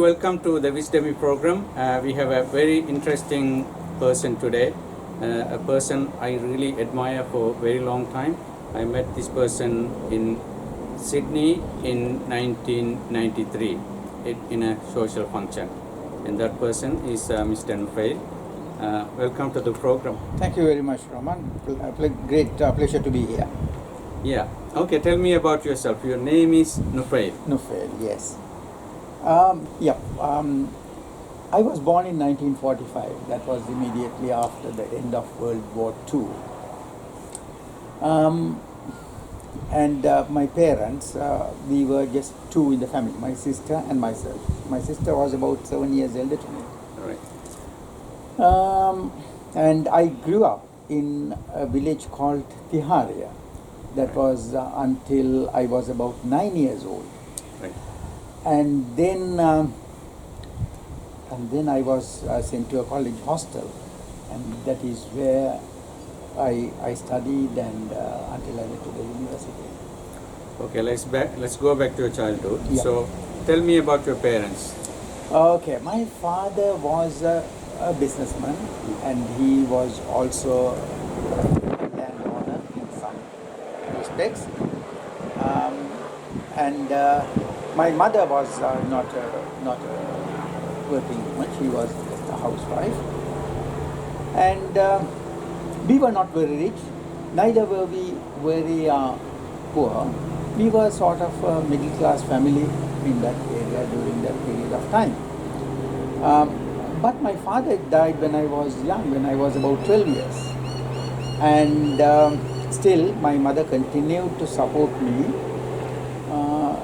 welcome to the Wisdemy program. We have a very interesting person today, a person I really admire for a very long time. I met this person in Sydney in 1993 in a social function, and that person is Mr. Nufail. Welcome to the program. Thank you very much, Rahman. Great pleasure to be here. Yeah. Okay. Tell me about yourself. Your name is Nufail. Nufail, yes. I was born in 1945. That was immediately after the end of World War II. And my parents, we were just two in the family, my sister and myself. My sister was about 7 years elder to me. All right. And I grew up in a village called Tiharia. That was until I was about 9 years old. Right. And then I was sent to a college hostel, and that is where I studied and until I went to the university. Okay. Let's go back to your childhood. Yeah. So, tell me about your parents. Okay, my father was a businessman, and he was also a landowner in some respects. My mother was not a working woman; she was just a housewife. And we were not very rich, neither were we very poor. We were sort of a middle class family in that area during that period of time. But my father died when I was young, when I was about 12 years. And still my mother continued to support me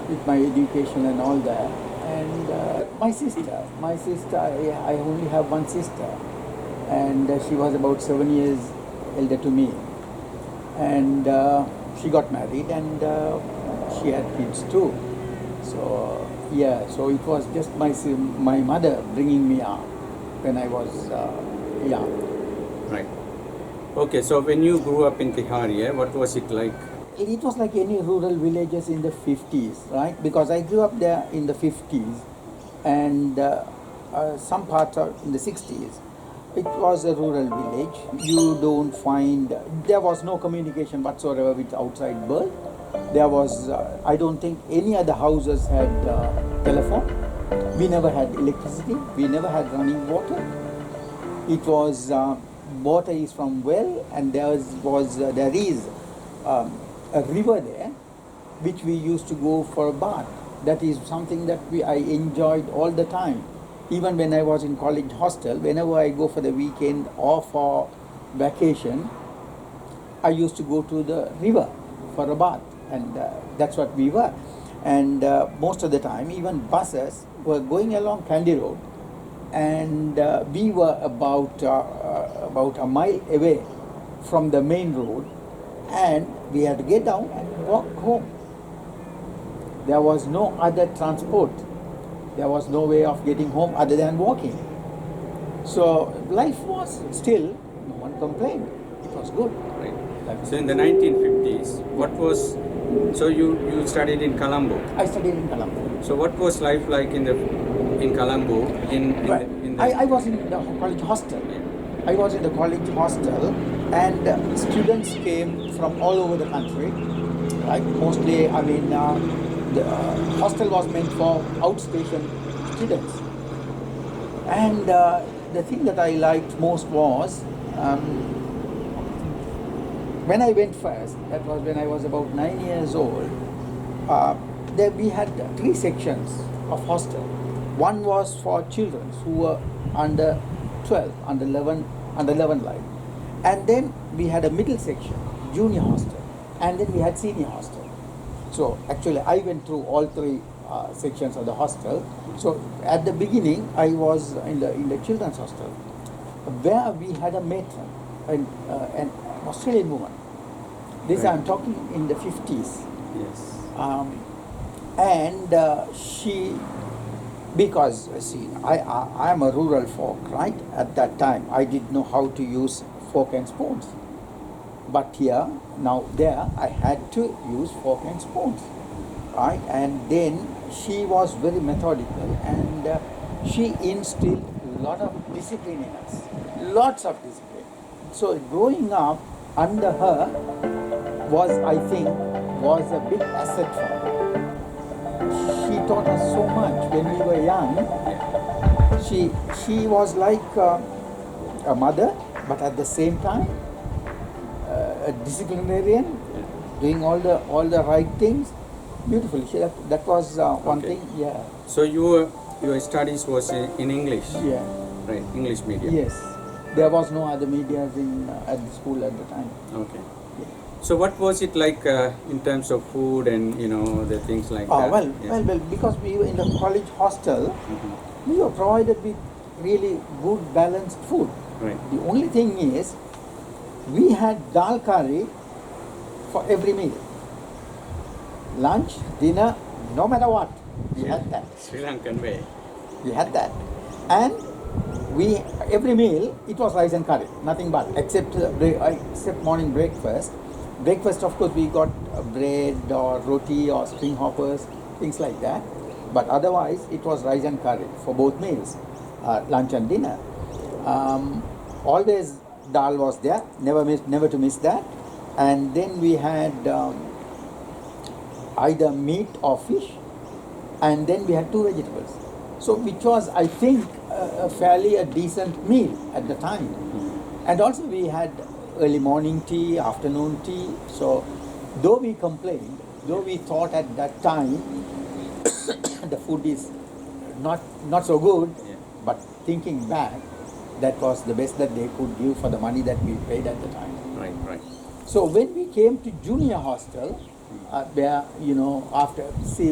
with my education and all that. And my sister, I only have one sister, and she was about 7 years elder to me. And she got married, and she had kids too. So so it was just my mother bringing me up when I was young. Right. Okay, so when you grew up in Tiharia, what was it like? It was like any rural villages in the 50s, right? Because I grew up there in the 50s, and some parts are in the 60s. It was a rural village. You don't find, there was no communication whatsoever with outside world. There was, I don't think any other houses had telephone. We never had electricity. We never had running water. It was, water is from well, and there is a river there, which we used to go for a bath. That is something that I enjoyed all the time. Even when I was in college hostel, whenever I go for the weekend or for vacation, I used to go to the river for a bath, and that's what we were. And most of the time, even buses were going along Kandy Road, and we were about a mile away from the main road, and we had to get down and walk home. There was no other transport. There was no way of getting home other than walking. So life was still, no one complained. It was good. Right. So in the 1950s, so you studied in Colombo? I studied in Colombo. So what was life like in Colombo? I was in the college hostel. I was in the college hostel, and students came from all over the country. Like mostly, the hostel was meant for outstation students. And the thing that I liked most was, when I went first, that was when I was about 9 years old, there we had 3 sections of hostel. One was for children who were under 12, under 11 life. And then we had a middle section, junior hostel. And then we had senior hostel. So actually I went through all 3 sections of the hostel. So at the beginning I was in the children's hostel, where we had a matron, an Australian woman. This Right. I'm talking in the 50s. Yes. And she, because see, I am a rural folk, right? At that time I didn't know how to use fork and spoons. But here, now there, I had to use fork and spoons. right? And then she was very methodical, and she instilled a lot of discipline in us, lots of discipline. So growing up under her was, I think, was a big asset for me. She taught us so much when we were young. She was like a mother, but at the same time a disciplinarian, doing all the right things beautifully. That was one Okay. thing. Yeah. So your studies was in English, Yeah. right? English medium. Yes. There was no other medias in at the school at the time. Okay. So what was it like in terms of food and the things like Oh, that? well, Yeah. well, because we were in the college hostel, Mhm. we were provided with really good balanced food. Right. The only thing is, we had dal curry for every meal. Lunch, dinner, no matter what, we had that. Sri Lankan way. We had that. And every meal, it was rice and curry, nothing but, except morning breakfast. Breakfast, of course, we got bread or roti or string hoppers, things like that. But otherwise, it was rice and curry for both meals, lunch and dinner. Always dal was there, never to miss that. And then we had either meat or fish, and then we had two vegetables. So which was, I think, fairly a decent meal at the time. And also we had early morning tea, afternoon tea. So though we complained, though we thought at that time the food is not so good, Yeah. but thinking back, that was the best that they could give for the money that we paid at the time. Right. Right. So when we came to junior hostel, where,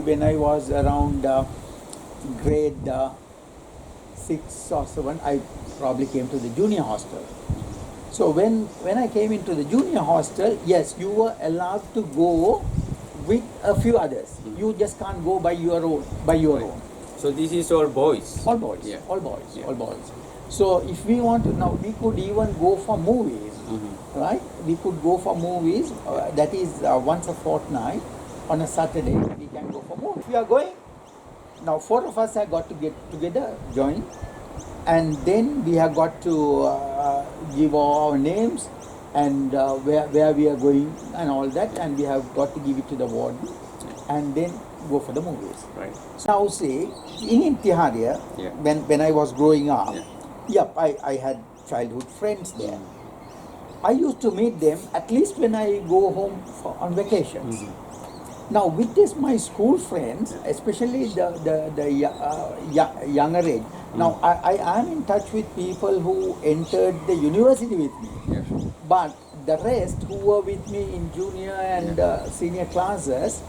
when I was around grade 6 or 7, I probably came to the junior hostel. So when I came into the junior hostel, yes, you were allowed to go with a few others. You just can't go by your own. Right. So this is all boys. All boys, Yeah. all boys, Yeah. all boys. So if we want to, now we could even go for movies, right? We could go for movies, that is once a fortnight, on a Saturday, we can go for movies. If we are going, now 4 of us have got to get together, join, and then we have got to give our names and where we are going and all that, and we have got to give it to the warden, and then go for the movies. Right. Now say, in Intiharia, Yeah. when I was growing up, Yeah. I had childhood friends there. I used to meet them at least when I go home on vacations. Now with this, my school friends, especially the younger age, now I am in touch with people who entered the university with me. Yeah. But the rest who were with me in junior and senior classes,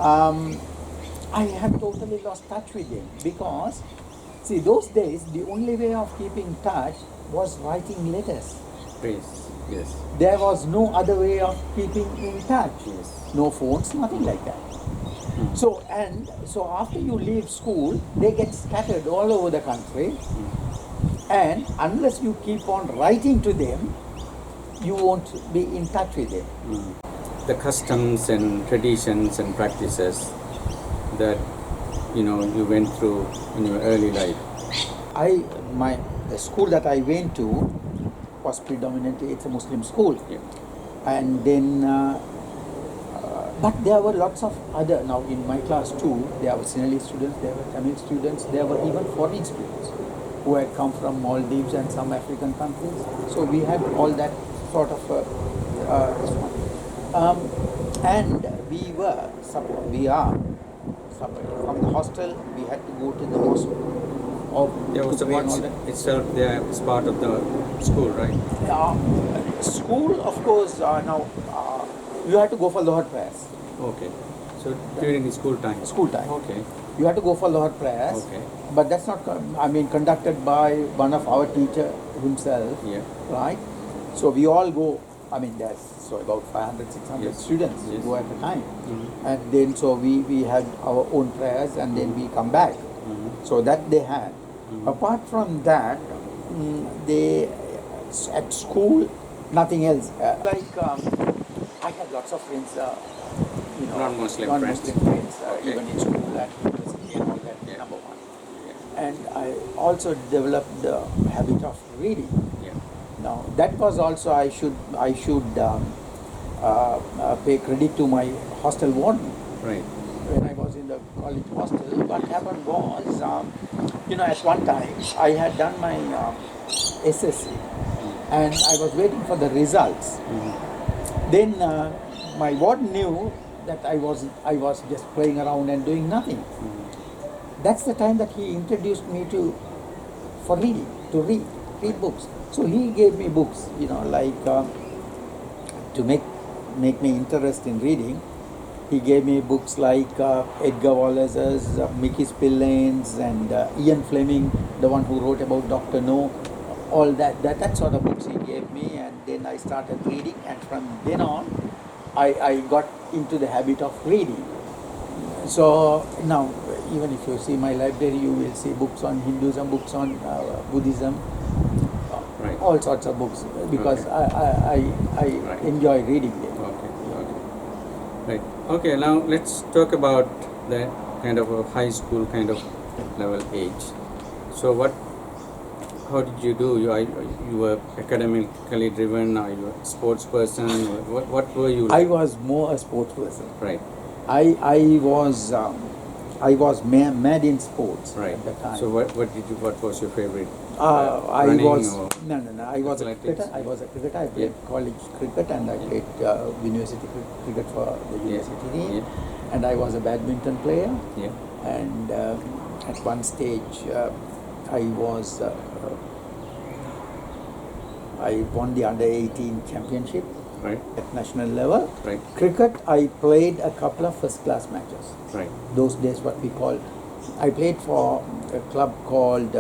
I have totally lost touch with them, because, see, those days the only way of keeping touch was writing letters. Please. Yes. There was no other way of keeping in touch. Yes. No phones, nothing like that. So after you leave school, they get scattered all over the country, and unless you keep on writing to them, you won't be in touch with them. The customs and traditions and practices that you went through in your early life. The school that I went to was predominantly, it's a Muslim school. Yeah. And then but there were lots of other, now in my class too, there were Sinhalese students, there were Tamil students, there were even foreign students who had come from Maldives and some African countries. So we had all that sort of and we are from the hostel, we had to go to the mosque. There was to the pray and all mosque that. itself there as part of the school, right? School, of course, now you had to go for Lohar prayers. Okay. So during the school time. School time. Okay. You had to go for Lohar prayers. Okay. But that's not, conducted by one of our teacher himself. Yeah. Right? So we all go, there's about 500, 600 Yes. students Yes. go at a time. And then so we had our own prayers, and then we come back. So that they had. Apart from that, they at school, nothing else. I had lots of friends, Non-Muslim non-Muslim friends, Okay. even in school and university and all that. Yeah. Number one. Yeah. And I also developed the habit of reading. Yeah. Now that was also I should pay credit to my hostel warden. Right. When I was in the college hostel, what happened was, at one time I had done my SSC and I was waiting for the results. Then my warden knew that I was just playing around and doing nothing. That's the time that he introduced me to read books. So he gave me books, to make me interest in reading. He gave me books like Edgar Wallace's, Mickey Spillane's, and Ian Fleming, the one who wrote about Dr. No. All that sort of books he gave me, and then I started reading, and from then on, I got into the habit of reading. So now, even if you see my library, you will see books on Hinduism, books on Buddhism, Right. all sorts of books, because I Right. enjoy reading them. Okay. Right. Okay. Now let's talk about the kind of a high school kind of level age. So how did you do? You were academically driven, or you were a sports person? What were you like? I was more a sports person. Right. I was mad in sports Right. at the time. So what was your favorite? I running was or no. I was a athletics? cricketer. I played college cricket, and I played university cricket for the university team. Yeah. And I was a badminton player. Yeah. And at one stage, I won the under-18 championship Right. at national level. Right. Cricket, I played a couple of first-class matches. Right. Those days, what we called, I played for a club called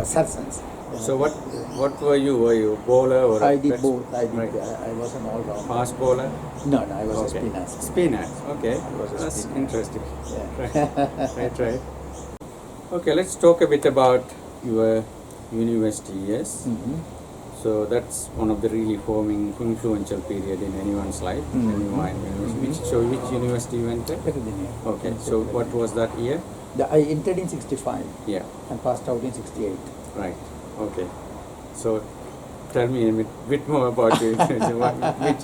Saracens. So what were you? Were you a bowler or I a did bats- both. I Right. was an all-rounder. Fast bowler? No, I was a Okay. spinner. Spinner. Okay. I was a That's spinner. interesting. Yeah. Right. Okay, let's talk a bit about your university years. Mhm. So that's one of the really forming, influential period in anyone's life. When you are in university. Which university you went to? Academia. Okay. So what was that year? I entered in 65 Yeah. and passed out in 68. Right. Okay. So tell me a bit more about it. Which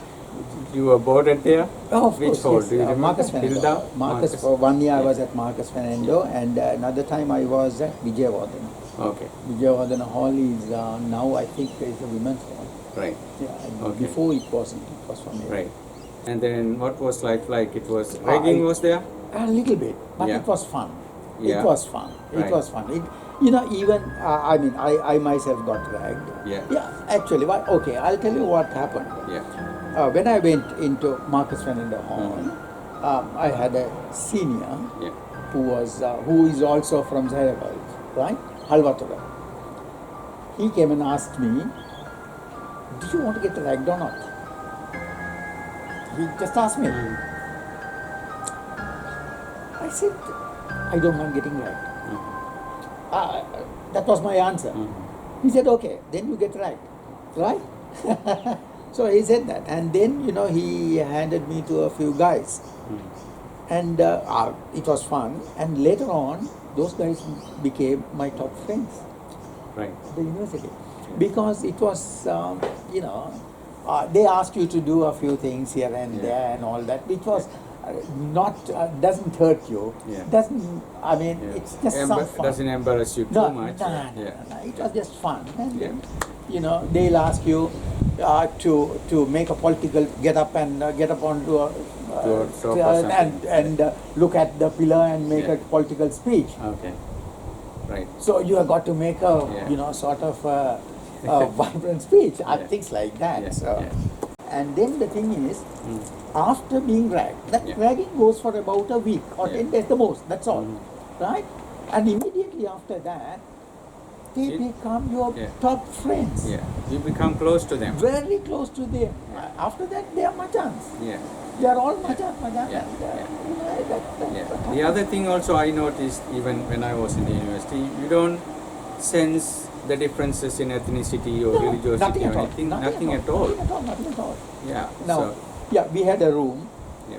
you were boarded there? Oh, of Which course, hall? yes. Do you remember? Marcus Fernando. Hilda? Marcus, for 1 year I was at Marcus Fernando, and another time I was at Vijayawardena. Okay. Vijayawardena Hall is now, I think, is a women's hall. Right. Yeah, and Okay. before it wasn't. It was from Right. And then what was like? It was ragging was there? A little bit, but Yeah. it was fun. Yeah. It was fun. Right. It was fun. Even I myself got dragged. Yeah. Yeah, actually, I'll tell you what happened. Yeah. When I went into Marcus Fernando Hall, I had a senior Yeah. who is also from Zairagal, right? Halvatura. He came and asked me, "Do you want to get ragged or not?" He just asked me. I said, "I don't mind getting ragged." That was my answer. He said, "Okay, then you get ragged, right?" So he said that, and then he handed me to a few guys, and it was fun. And later on, those guys became my top friends Right. at the university, because it was they asked you to do a few things here and there and all that, which was doesn't hurt you. Yeah. Yeah. It's just some fun. Doesn't embarrass you too much. No. It was just fun. And Yeah. then, they'll ask you to make a political get up onto a To a top or something. and look at the pillar and make a political speech. Okay. Right. So you have got to make a sort of a vibrant speech, things like that. Yeah. So, Yeah. and then the thing is, after being ragged, that ragging goes for about a week or 10 days the most. That's all, right? And immediately after that, they become your top friends. Yeah. You become close to them. Very close to them. After that, they are machans. Yeah. They are all machans. Yeah. And, Yeah. The other thing also I noticed, even when I was in the university, you don't sense the differences in ethnicity or religiosity or anything. Nothing at all. Nothing at all. Yeah. Now, So, Yeah, we had a room. Yeah.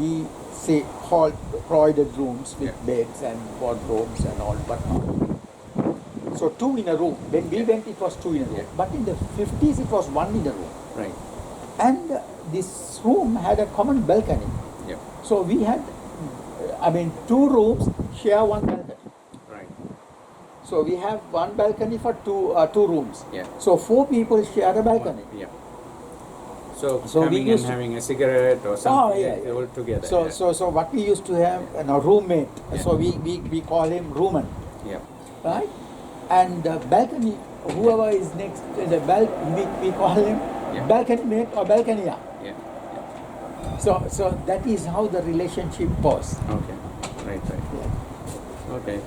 We say hall provided rooms with Yeah. beds and wardrobes and all, but so two in a room. When we Yeah. went, it was two in a room. Yeah. But in the 50s, it was one in a room. Right. And this room had a common balcony. Yeah. So we had, two rooms share one balcony. Right. So we have one balcony for two rooms. Yeah. So 4 people share a balcony. Yeah. So, So we coming and used to- having a cigarette or something all together. So, yeah. so what we used to have, a roommate. Yeah. So we call him Rahman, Yeah. right? And the balcony, whoever is next to the we call him Yeah. balcony mate or balconia. Yeah. So that is how the relationship was. Okay. Right. Yeah. Okay.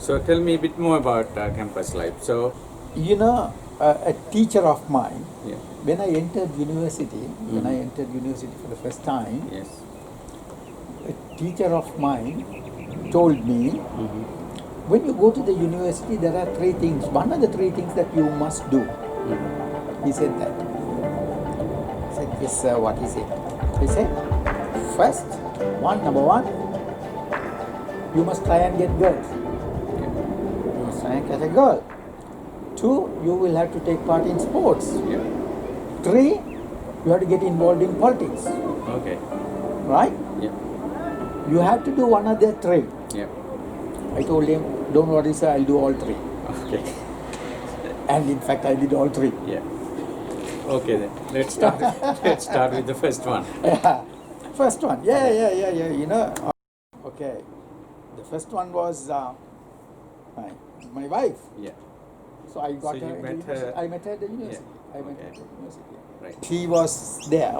So tell me a bit more about campus life. So. You know, a teacher of mine, Yeah. when I entered university, for the first time, Yes. a teacher of mine told me, Mm-hmm. when you go to the university, there are 3 things. One of the 3 things that you must do. Mm-hmm. He said that. I said, yes, sir, what is it? He said, first, number one, you must try and get girls. You must try and get a girl. 2, you will have to take part in sports. Yeah. 3, you have to get involved in politics. Okay. Right? Yeah. You have to do one of the 3. Yeah. I told him, don't worry, sir, I'll do all 3. Okay. And in fact, I did all 3. Yeah. Okay then. Let's start. Let's start with the first one. Yeah. First one. Yeah. You know. Okay. The first one was my wife. Yeah. So I got So her. you in met the university. her- I met her at the university. Yeah. I met her Okay. at the university. Right. She was there.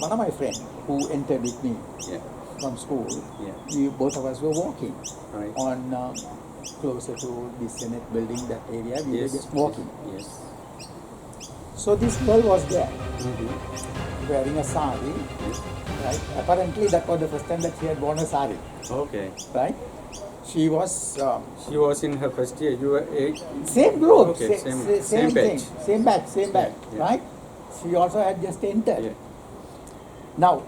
One of my friends who entered with me Yeah. from school. Yeah. We both of us were walking Right. on closer to the Senate building, that area. We Yes. were just walking. Yes. So this girl was there, Mm-hmm. wearing a sari. Right? Apparently, that was the first time that she had worn a sari. Okay. Right? She was She was in her first year. You were 8. same group, Okay, same same batch. thing, same batch, Yeah. right? She also had just entered. Yeah. Now,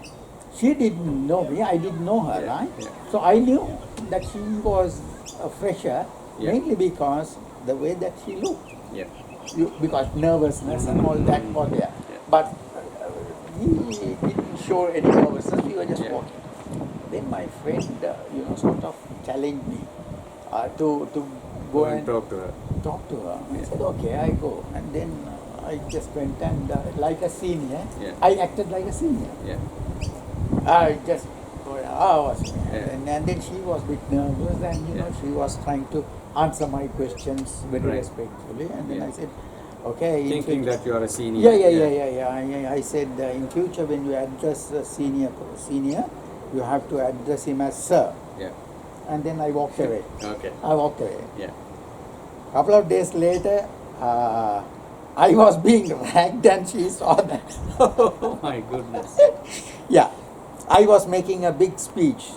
she didn't know me, I didn't know her, Yeah, right? yeah. So I knew that she was a fresher, Yeah. mainly because the way that she looked, Yeah. because nervousness and all that was there. Yeah. But he didn't show any nervousness, we were just Yeah. walking. Then my friend, sort of challenged me to go and talk to her. talk to her. I Yeah. said, okay, I go. And then I just went and like a senior, Yeah. I acted like a senior. Yeah. I just, Yeah. and then she was a bit nervous and, Yeah. she was trying to answer my questions very Right. respectfully. And then Yeah. I said, okay. in Thinking future- that you are a senior. Yeah. I said, in future when you address a senior, you have to address him as sir. Yeah. And then I walked away. Okay. I walked away. Yeah. Couple of days later, I was being ragged and she saw that. Oh my goodness. Yeah, I was making a big speech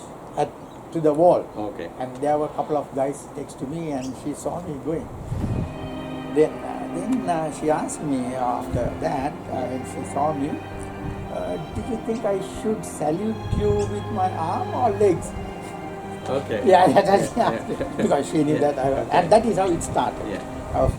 to the wall. Okay. And there were a couple of guys next to me and she saw me going. Then she asked me after that, when she saw me, did you think I should salute you with my arm or legs? Okay. Yeah, Yeah. because she knew Yeah. that. Okay. And that is how it started. Yeah.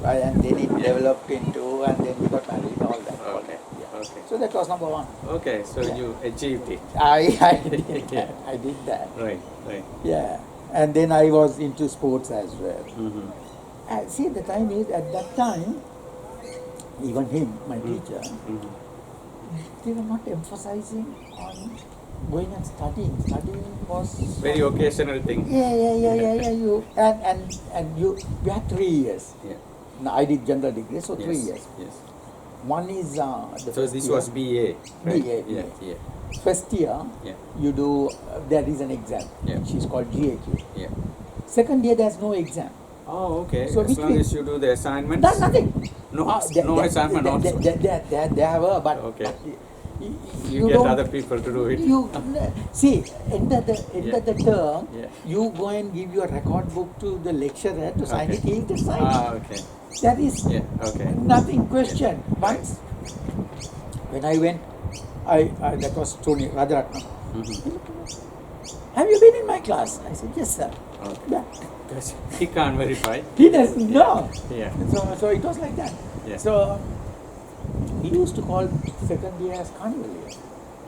And then it developed into, and then we got married, all that. Okay. Yeah. Okay. So that was number 1. Okay. So Yeah. you achieved it. I did that. I did that. Right. Right. Yeah. And then I was into sports as well. Mm-hmm. See, the time is, at that time, even him, my teacher, Mm-hmm. they were not emphasizing on going and studying. Studying was Very occasional thing. Yeah. We had 3 years. Yeah. Now, I did general degree, so 3 Yes. years. Yes. One is the So first this year. was BA. Right? BA. Yeah. Yeah. First year, Yeah. you do, there is an exam, Yeah. which is called GAQ. Yeah. Second year, there's no exam. Oh, okay. So as which long means- as you do the assignments. Nothing. No, There- no there- assignment there- also. There were, but Okay. you You get don't- other people to do it. You see, end of the term, Yeah. you go and give your record book to the lecturer to sign Okay. it. He will sign it. Okay. That is Yeah. Okay. nothing questioned. Yeah. Once When I went, that was Tony Rajaratnam. Mm-hmm. Have you been in my class? I said, yes, sir. Okay. Yeah. Because he can't verify. He doesn't know. Yeah. So it was like that. Yeah. So he used to call second year as carnival year.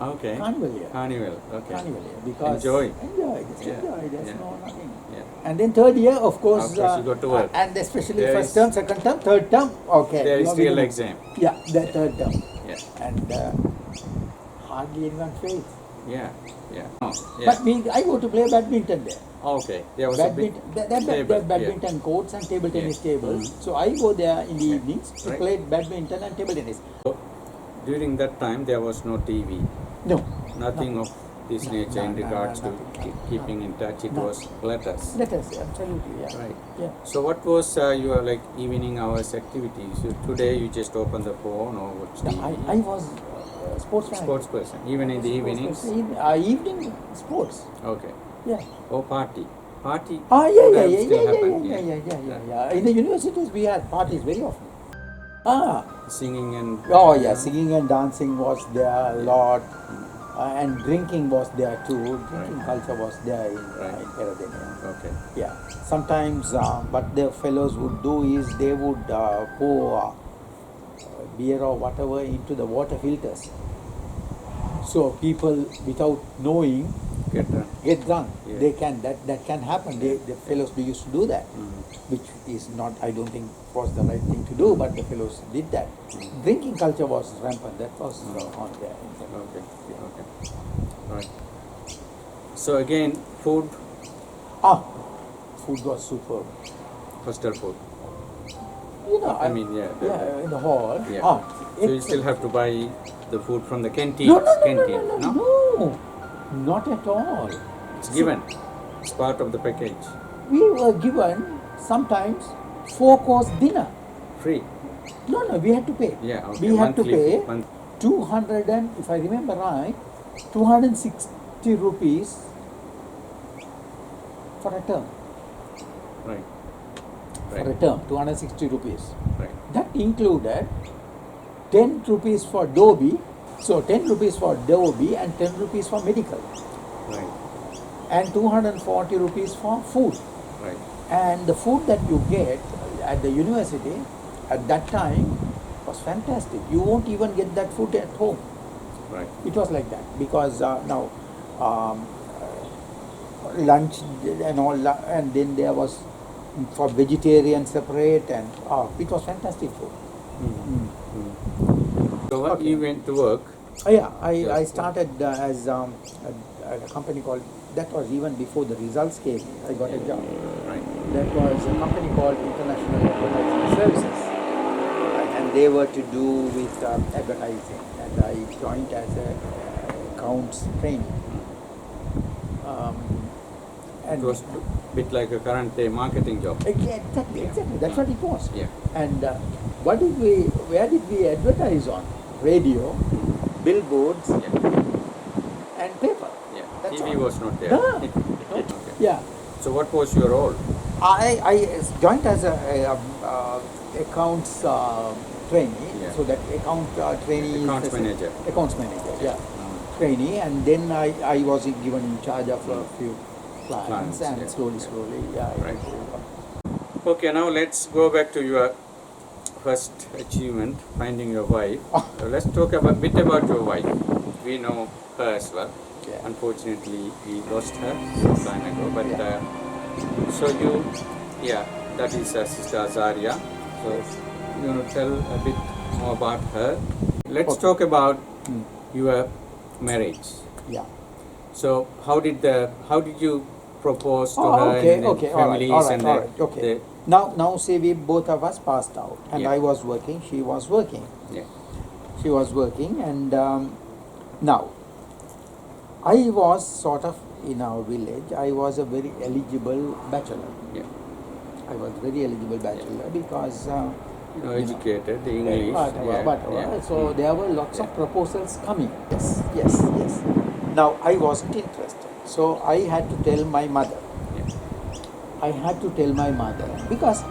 Okay. Carnival year. Carnival. Okay. Carnival year. Because Enjoy. Just Yeah. enjoy. There's Yeah. no nothing. Yeah. And then third year, of course, Of course you go to work. and especially There first is- term, second term, third term. Okay. There you is are with real the- exam. Yeah, the third term. Yeah. And hardly anyone fails. Yeah. Yeah. Oh, yeah. But I go to play badminton there. Okay. There was a big Badminton, table, badminton courts and table tennis Yeah. tables. So I go there in the evenings to Right. play badminton and table tennis. So, during that time, there was no TV. No. Nothing of this No, nature in no, regards to nothing. keeping in touch. It No. was letters. Letters, absolutely, yeah. Right. Yeah. So what was your like evening hours activities? So today you just open the phone or watch No, TV? I was sportsman. Sports person. Even in the evenings. Evening sports. Okay. Yeah. Or party. Party. Yeah. would have still happened, Yeah. In the universities, we had parties very often. Singing and. Oh yeah, singing and dancing was there a lot, and drinking was there too. Drinking culture was there in Peradeniya. Okay. Yeah. Sometimes, what the fellows would do is they would pour beer or whatever into the water filters. So people, without knowing, Get done. get drunk. Yeah. They can that can happen. The fellows used to do that, Mm. which is not, I don't think, was the right thing to do. But the fellows did that. Drinking culture was rampant. That was on there. Okay. Okay. Right. So again, food, Food was superb. hostel food. You know, I mean, yeah. yeah, in the hall. Yeah. So you still have to buy the food from the canteen. No, not at all. It's given. It's part of the package. We were given sometimes 4-course dinner. Free. No, we had to pay. Yeah. Okay. We had to Monthly, pay month- 200 and, if I remember right, 260 rupees for a term. Right. For a Right. term, 260 rupees. Right. That included 10 rupees for Dobi, so 10 rupees for Dobi and 10 rupees for medical, Right. and 240 rupees for food. Right. And the food that you get at the university at that time was fantastic. You won't even get that food at home. Right. It was like that because now lunch and all that, and then there was for vegetarian separate, and it was fantastic food. So when Okay. you went to work, I Yes. started as at a company called, that was even before the results came. I got a job. right. That was a company called International Advertising Services, and they were to do with advertising, and I joined as a accounts trainee. And It was a bit like a current day marketing job. exactly, that's what it was. Yeah. And where did we advertise on? Radio, billboards, Yeah. and paper. Yeah. That's TV all. was not there. No. Okay. Yeah. So what was your role? I joined as a accounts trainee, Yeah. so that trainee Accounts is manager. Accounts manager, yeah. Trainee, and then I was given in charge of a few clients, and yeah. slowly, yeah. I Right. improved. Okay, now let's go back to your first achievement, finding your wife. Let's talk a bit about your wife. We know her as well. Yeah. Unfortunately, we lost her some time ago. But so you, that is Sister Azaria. So you want to tell a bit more about her. Let's Okay. talk about your marriage. Yeah. So how did you propose to her Okay, and okay, families all right, and okay. Now say we both of us passed out, and Yeah. I was working, she was working. yeah. She was working, and now I was sort of, in our village, I was a very eligible bachelor. Yeah. I was very eligible bachelor because You know, educated, English. whatever. So there were lots of proposals coming. Yes. Now I wasn't interested, so I had to tell my mother. I had to tell my mother because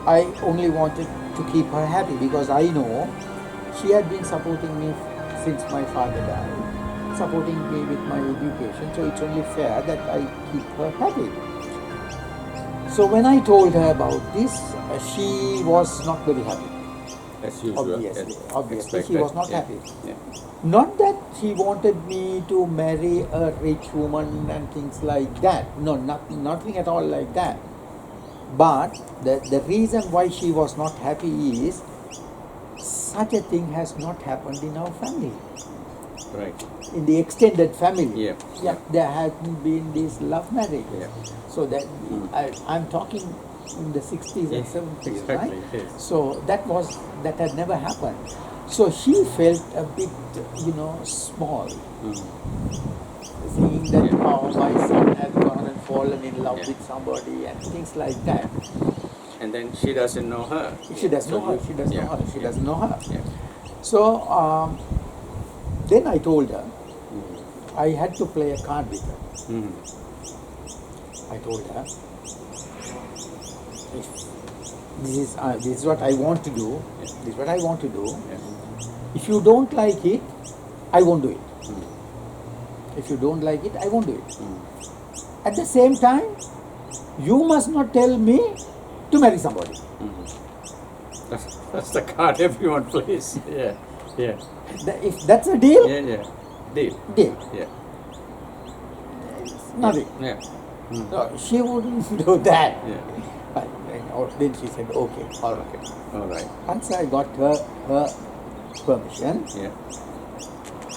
I only wanted to keep her happy, because I know she had been supporting me since my father died, supporting me with my education, so it's only fair that I keep her happy. So when I told her about this, she was not very happy. As usual. Obviously, she was not happy. Yeah. Not that she wanted me to marry a rich woman and things like that. No, nothing at all like that. But the reason why she was not happy is such a thing has not happened in our family. Right. In the extended family. Yeah. There hasn't been this love marriage. Yeah. So that I'm talking in the 60s and 70s, exactly, right? yes. So that had never happened. So she felt a bit, small, seeing that my son had gone and fallen in love with somebody and things like that. And then she doesn't know her. She doesn't know her. She doesn't know her. Yeah. So then I told her I had to play a card with her. I told her, this is what I want to do. This is what I want to do. If you don't like it, I won't do it. If you don't like it, I won't do it. At the same time, you must not tell me to marry somebody. That's the card everyone plays. Yeah. If that's a deal, Deal. Yeah. Nothing. Yeah. No, she wouldn't do that. Yeah. But then she said, okay, all right. Okay. All right. Once I got her permission, Yeah.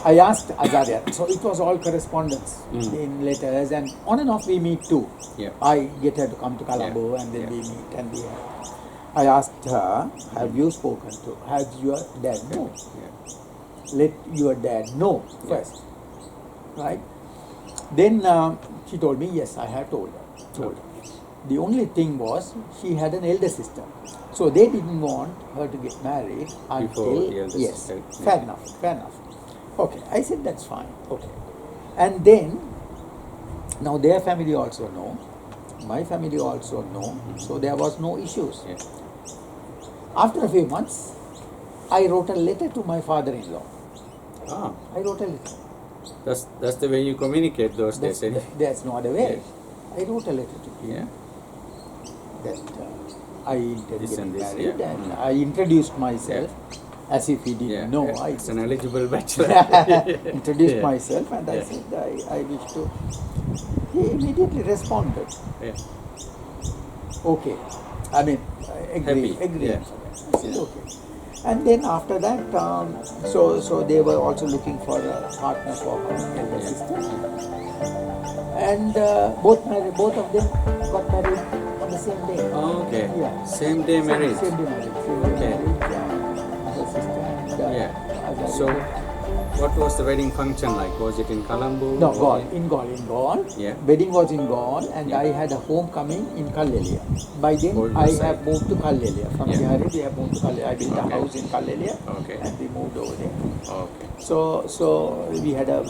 I asked Azaria. So it was all correspondence in letters, and on and off we meet too. Yeah. I get her to come to Colombo, and then we meet and we. I asked her, have you spoken to? Has your dad know? Yeah. Let your dad know first, right? Then she told me, yes, I have told her. The only thing was she had an elder sister, so they didn't want her to get married until fair enough. Okay, I said that's fine. Okay, and then now their family also know, my family also know, so there was no issues. Yeah. After a few months, I wrote a letter to my father-in-law. I wrote a letter. That's the way you communicate those days. There's no other way. Yes. I wrote a letter to him that I intend getting married, and I introduced myself as if he didn't know. It's an eligible bachelor. Introduced myself, and I said I wish to. He immediately responded. Yeah. Okay. I mean, agree. Happy. I said okay. And then after that, so they were also looking for a partner for her elder sister, and both of them got married on the same day. Oh, okay. Yeah. Same day marriage. Same day marriage. Okay. Her sister and So, what was the wedding function like? Was it in Colombo? No, in Gaul. Yeah. Wedding was in Gaul, and I had a homecoming in Kaleel. By then, I have moved to Kaleel. From Bihar, we have moved to Kaleel. I built a house in Kaleel, and we moved over there. Okay. So we had a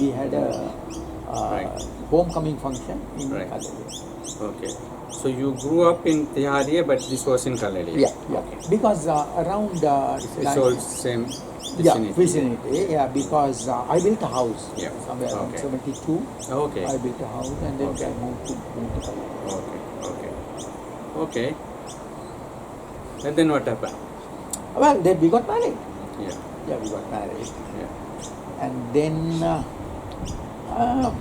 homecoming function in Kaleel. Okay. So you grew up in Tiharia, but this was in Kaleel. Yeah. Because around it's all same vicinity. Vicinity. Because I built a house somewhere around 72. Okay. I built a house, and then I moved to Kaleel. Okay. And then what happened? Well, then we got married. Yeah. We got married. Yeah. And then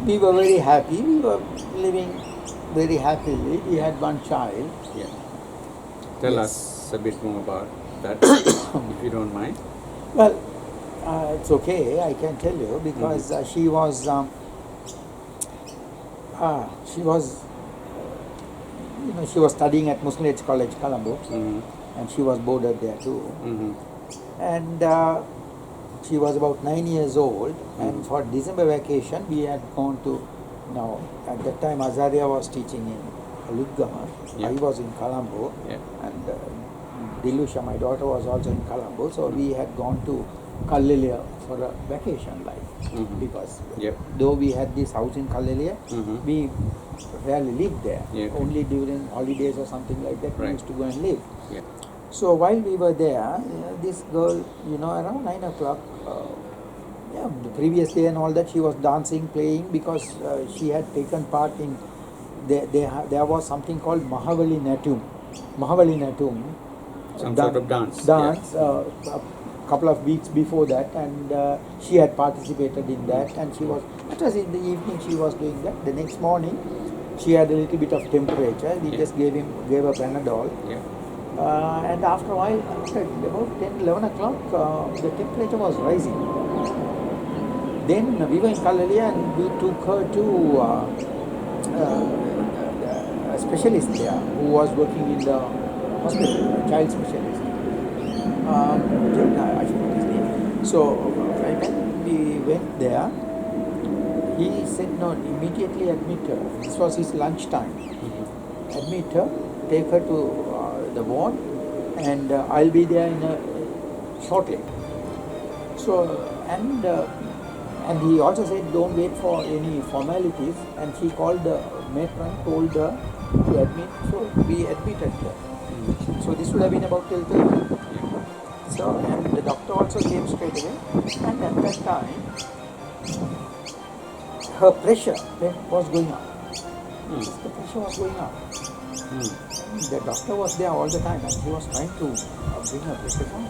we were very happy. We were living very happily. We had one child. Yeah. Tell us a bit more about that, if you don't mind. Well, it's okay. I can tell you because she was studying at Muslim Age College, Colombo, and she was boarded there too. And she was about 9 years old, and for December vacation we had gone to. Now at that time Azaria was teaching in Ludgama. I was in Colombo, and Dilusha, my daughter, was also in Colombo. So we had gone to Kaleel for a vacation because though we had this house in Kaleel, we rarely lived there. Only during holidays or something like that we used to go and live. So while we were there, this girl, around 9 o'clock, Yeah, the previous day and all that, she was dancing, playing, because she had taken part in, there was something called Mahavali Natum. Some sort of dance. Dance, Yeah. a couple of weeks before that, and she had participated in that, and she was, it was in the evening she was doing that. The next morning, she had a little bit of temperature. We just gave her Panadol. Yeah. And after a while, after about 10, 11 o'clock, the temperature was rising. Then we were in Kaleel and we took her to a specialist there who was working in the hospital, a child specialist. I forgot his name. So when we went there, he said, no, immediately admit her. This was his lunchtime. Admit her, take her to the ward, and I'll be there shortly. So, and he also said, don't wait for any formalities. And she called the matron, told her to admit. So we admitted her. So this would have been about till 12:30. So, and the doctor also came straight away. And at that time, her pressure was going up. The pressure was going up. And the doctor was there all the time, and he was trying to bring her pressure down.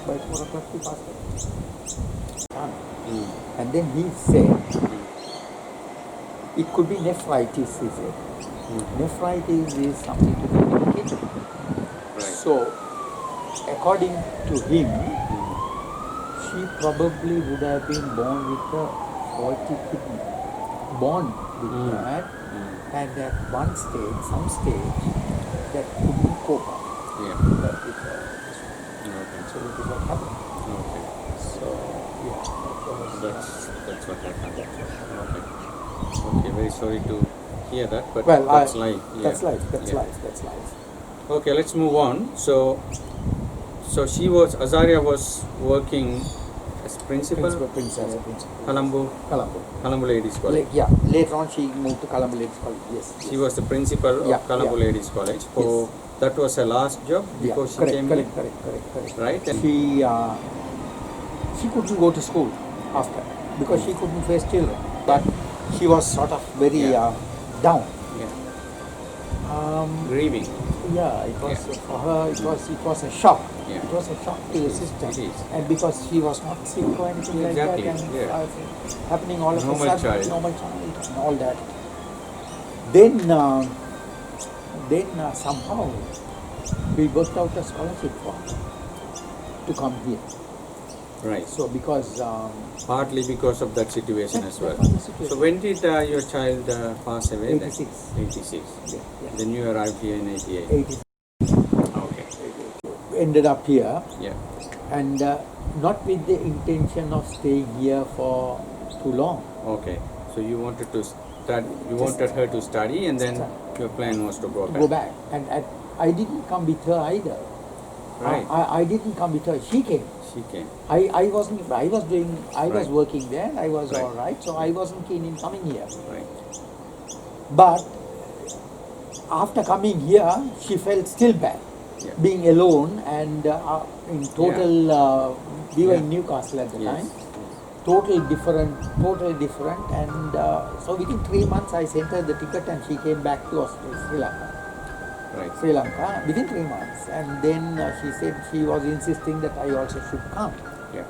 By 4 o'clock she passed away. And then he said, it could be nephritis, he said. Nephritis is something to do with the kidney. So, according to him, she probably would have been born with a faulty kidney. Born with that, and at some stage, that couldn't cope up. So this is what happened. So, That's what happened. Okay, very sorry to hear that, but well, that's life. That's life. Okay, let's move on. So Azaria was working as principal. Colombo Ladies College. Later on she moved to Colombo Ladies College. Yes. She was the principal of Colombo Ladies College. That was her last job before she came here. Correct. Right. And she couldn't go to school after because she couldn't face children. But she was sort of very down. Grieving. It was for her. It was a shock. It was a shock to the system, and because she was not sick or anything like that, and happening all of a sudden, normal child, and all that. Then somehow we worked out a scholarship for her to come here. Right. So because partly because of that situation as well. So when did your child pass away? 86. 86. Yeah. Then you arrived here in 88. 86. Okay. Ended up here. Yeah. And not with the intention of staying here for too long. Okay. So you wanted to study. You wanted her to study, and then your plan was to go back. Go back. And I didn't come with her either. Right. I didn't come with her. She came. She came. I was working there, and I was Right. all right, so I wasn't keen in coming here. Right. But after coming here, she felt still bad, being alone and in total. We were in Newcastle at the time. Totally different, and so within 3 months I sent her the ticket, and she came back to Sri Lanka. Right. Sri Lanka within 3 months, and then she said she was insisting that I also should come. Yeah.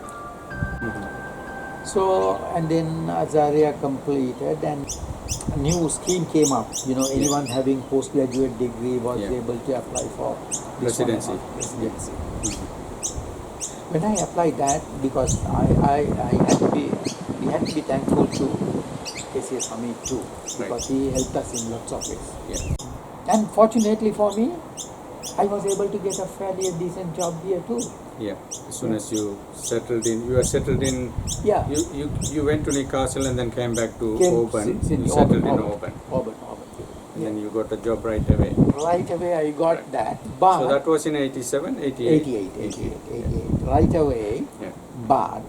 So, and then Azaria completed, and a new scheme came up. Anyone having postgraduate degree was able to apply for Residency. When I applied that, because I had to be, we had to be thankful to KCS Hamid too, because he helped us in lots of ways. Yeah. And fortunately for me, I was able to get a fairly decent job here too. Yeah. As soon as you settled in, you were settled in. Yeah. You went to Newcastle and then came back to Auburn. You settled in Auburn. Auburn. And then you got a job right away. Right away I got that. But So that was in 87, 88? 88. Right away. Yeah. But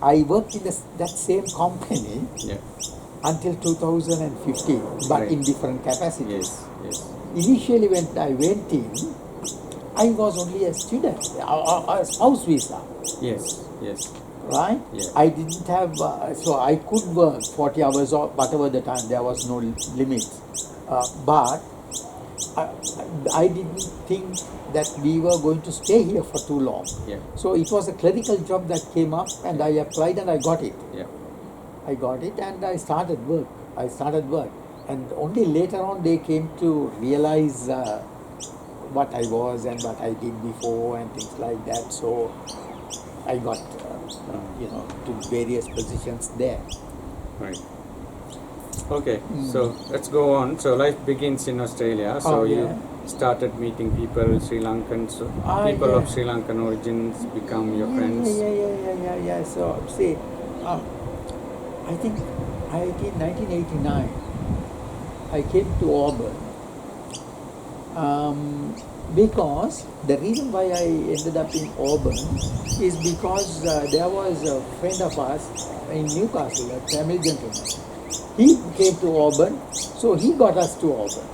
I worked in that same company until 2015, but in different capacities. Yes. Initially when I went in, I was only a student, a spouse visa. Yes. right? Yeah. I didn't have, so I could work 40 hours or whatever the time, there was no limits. But I didn't think that we were going to stay here for too long. Yeah. So it was a clerical job that came up, and I applied and I got it. Yeah. I got it and I started work. And only later on they came to realize what I was and what I did before and things like that. So I got, to various positions there. Right. Okay, so let's go on. So life begins in Australia. So you started meeting people, Sri Lankans, people of Sri Lankan origins become your friends. Yeah. So see, I think in 1989 I came to Auburn because the reason why I ended up in Auburn is because there was a friend of ours in Newcastle, a Tamil gentleman. He came to Auburn, so he got us to Auburn.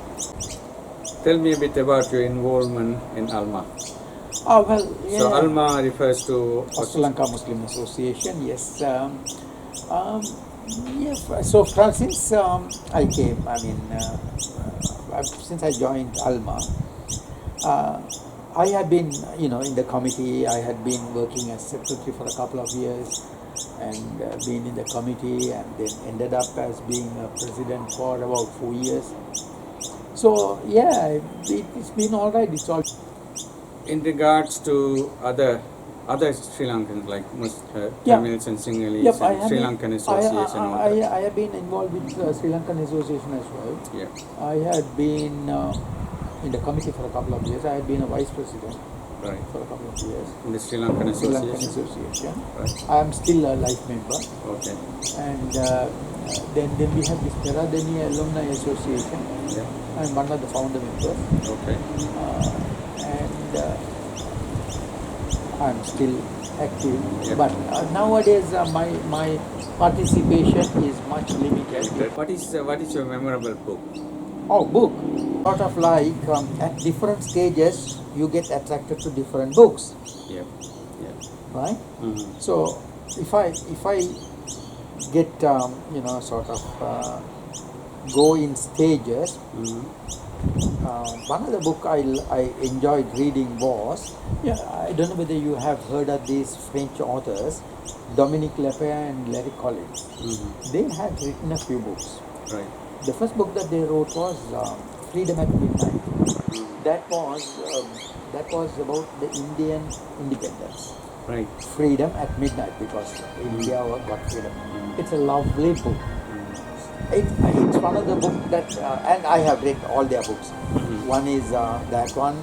Tell me a bit about your involvement in ALMA. So ALMA refers to Sri Lanka Muslim Association, yes. So since I came, since I joined ALMA, I had been, in the committee. I had been working as secretary for a couple of years, and been in the committee, and then ended up as being a president for about 4 years. So it's been all right. It's all. In regards to other Sri Lankans like Tamils and Sinhalese and Sri Lankan Association. I have been involved with Sri Lankan Association as well. Yeah. I had been in the committee for a couple of years. I had been a vice president. Right. For a couple of years. In the Sri Lankan Association. Right. I am still a life member. Okay. And then we have this Peradeniya Alumni Association. Yeah. I'm one of the founder members. Okay. And I'm still active. Yep. But nowadays my participation is much limited. What is your memorable book? Book. Sort of like at different stages you get attracted to different books. Yeah. Right? Mm-hmm. So if I get sort of go in stages, one of the book I enjoyed reading was, I don't know whether you have heard of these French authors, Dominique Lepere and Larry Collins. Mm-hmm. They had written a few books. Right. The first book that they wrote was Freedom at Midnight. That was about the Indian independence. Right. Freedom at Midnight, because India got freedom. It's a lovely book. It's one of the books that, and I have read all their books. One is that one,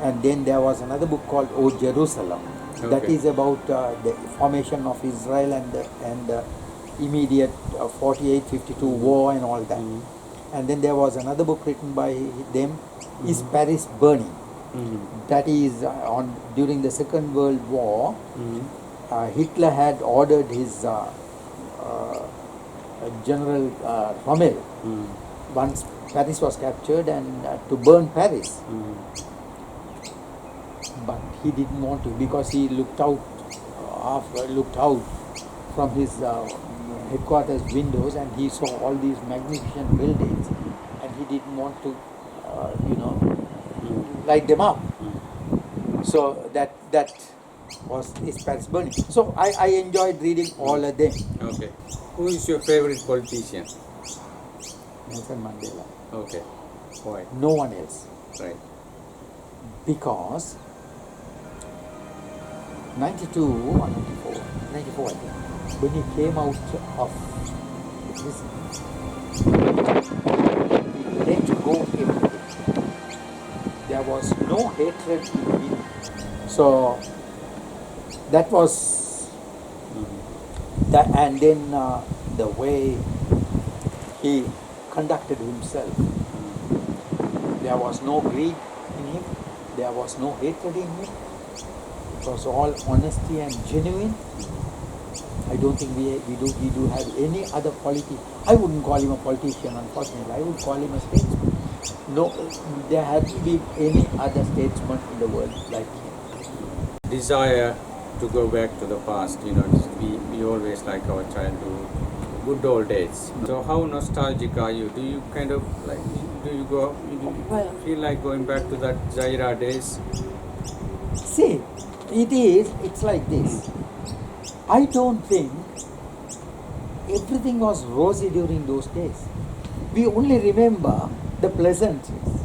and then there was another book called O Jerusalem. Okay. That is about the formation of Israel and the immediate 48-52 war and all that. And then there was another book written by them, Is Paris Burning? That is during the Second World War. Hitler had ordered his General Rommel, once Paris was captured, and to burn Paris. But he didn't want to, because he looked out from his headquarters windows, and he saw all these magnificent buildings, and he didn't want to light them up. So that was Is Paris Burning. So I enjoyed reading all of them. Okay. Who is your favorite politician? Nelson Mandela. Okay. Why? No one else. Right. Because 92 or 94 I think, when he came out of prison, he let go everything. There was no hatred in him. So that was that, and then the way he conducted himself. There was no greed in him. There was no hatred in him. It was all honesty and genuine. I don't think we do have any other politician. I wouldn't call him a politician, unfortunately. I would call him a statesman. No, there hasn't been any other statesman in the world like him. Desire to go back to the past. We always like our childhood, good old days. So how nostalgic are you? Do you kind of like, do you Well- feel like going back to that Zaira days? See, it's like this. I don't think everything was rosy during those days. We only remember the pleasantries.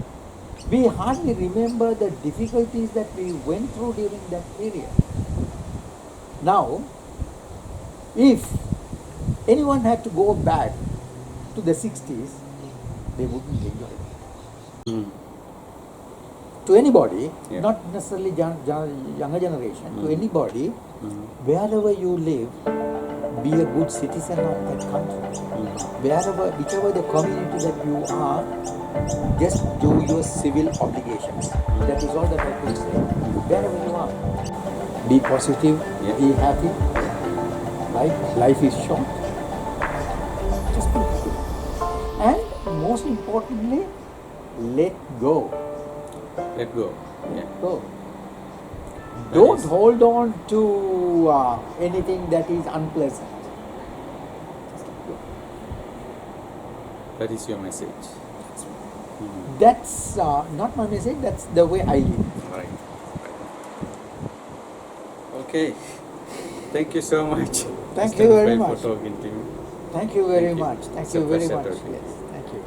We hardly remember the difficulties that we went through during that period. Now, if anyone had to go back to the 60s, they wouldn't enjoy it. Mm. To anybody, Yeah. not necessarily younger generation, to Mm. anybody, wherever you live, be a good citizen of that country. Whichever the community that you are, just do your civil obligations. That is all that I could say. Wherever you are, be positive, Yeah. be happy. Right? Life is short. Just be happy. And most importantly, let go. Let go. Yeah. Go. That Don't is- hold on to anything that is unpleasant. Just let go. That is your message. That's not my message, that's the way I live. Right. Okay. Thank you so much. Thank Mr. you very Nufail, much. for talking to me. Thank you very Thank you. much. Thank It's you a very pleasure much. talking. Yes, thank you.